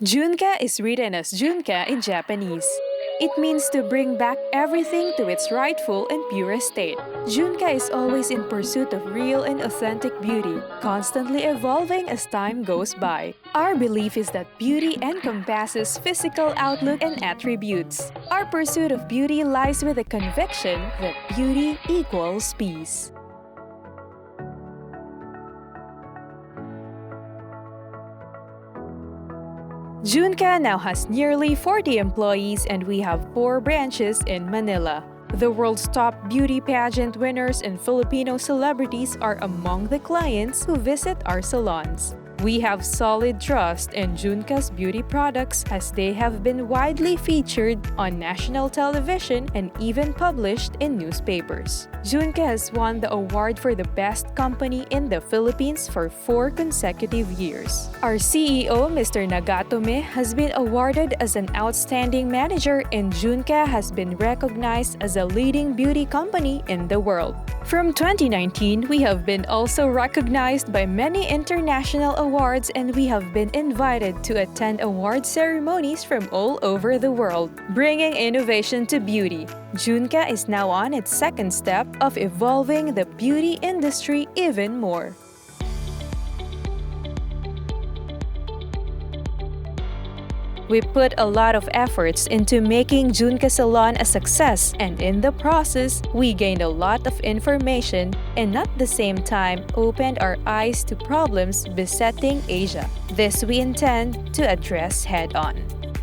Junca is written as Junca in Japanese. It means to bring back everything to its rightful and purest state. Junca is always in pursuit of real and authentic beauty, constantly evolving as time goes by. Our belief is that beauty encompasses physical outlook and attributes. Our pursuit of beauty lies with the conviction that beauty equals peace. Junca now has nearly 40 employees and we have 4 branches in Manila. The world's top beauty pageant winners and Filipino celebrities are among the clients who visit our salons. We have solid trust in Junca's beauty products as they have been widely featured on national television and even published in newspapers. Junca has won the award for the best company in the Philippines for 4 consecutive years. Our CEO, Mr. Nagatome, has been awarded as an outstanding manager and Junca has been recognized as a leading beauty company in the world. From 2019, we have been also recognized by many international awards and we have been invited to attend award ceremonies from all over the world, bringing innovation to beauty. Junca is now on its second step of evolving the beauty industry even more. We put a lot of efforts into making Junca Salon a success, and in the process, we gained a lot of information and at the same time opened our eyes to problems besetting Asia. This we intend to address head-on.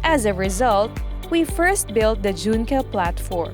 As a result, we first built the Junca platform.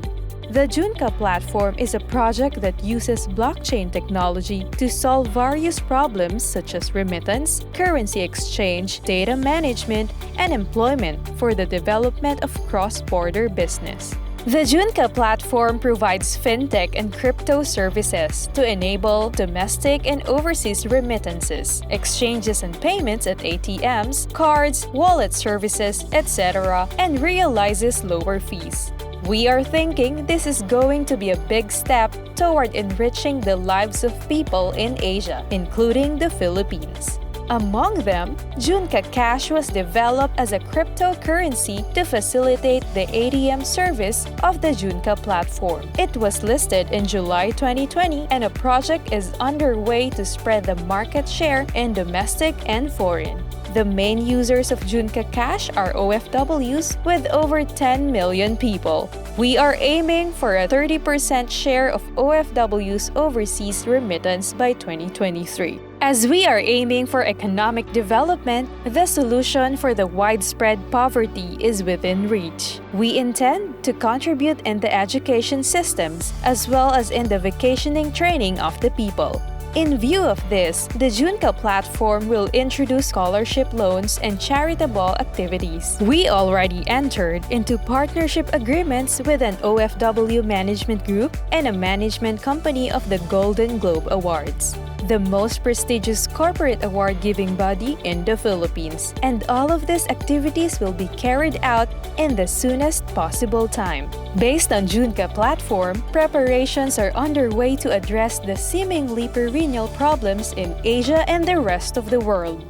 The Junca platform is a project that uses blockchain technology to solve various problems such as remittance, currency exchange, data management, and employment for the development of cross-border business. The Junca platform provides fintech and crypto services to enable domestic and overseas remittances, exchanges and payments at ATMs, cards, wallet services, etc., and realizes lower fees. We are thinking this is going to be a big step toward enriching the lives of people in Asia, including the Philippines. Among them, Junca Cash was developed as a cryptocurrency to facilitate the ATM service of the Junca platform. It was listed in July 2020 and a project is underway to spread the market share in domestic and foreign. The main users of Junca Cash are OFWs with over 10 million people. We are aiming for a 30% share of OFWs overseas remittance by 2023. As we are aiming for economic development, the solution for the widespread poverty is within reach. We intend to contribute in the education systems as well as in the vacationing training of the people. In view of this, the Junca platform will introduce scholarship loans and charitable activities. We already entered into partnership agreements with an OFW management group and a management company of the Golden Globe Awards, the most prestigious corporate award-giving body in the Philippines. And all of these activities will be carried out in the soonest possible time. Based on Junca platform, preparations are underway to address the seemingly perennial problems in Asia and the rest of the world.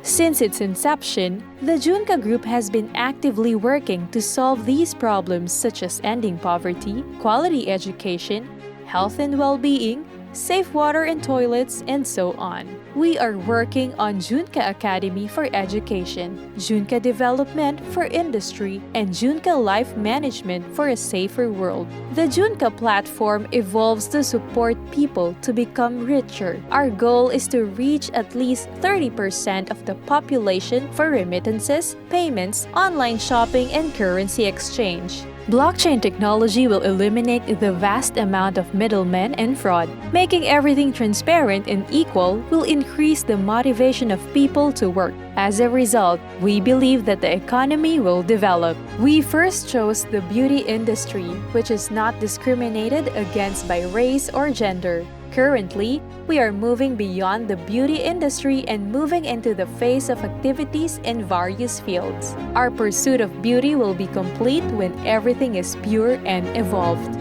Since its inception, the Junca Group has been actively working to solve these problems such as ending poverty, quality education, health and well-being, safe water and toilets, and so on. We are working on Junca Academy for Education, Junca Development for Industry, and Junca Life Management for a safer world. The Junca platform evolves to support people to become richer. Our goal is to reach at least 30% of the population for remittances, payments, online shopping, and currency exchange. Blockchain technology will eliminate the vast amount of middlemen and fraud. Making everything transparent and equal will increase the motivation of people to work. As a result, we believe that the economy will develop. We first chose the beauty industry, which is not discriminated against by race or gender. Currently, we are moving beyond the beauty industry and moving into the phase of activities in various fields. Our pursuit of beauty will be complete when everything is pure and evolved.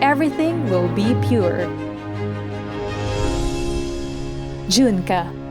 Everything will be pure. Junca.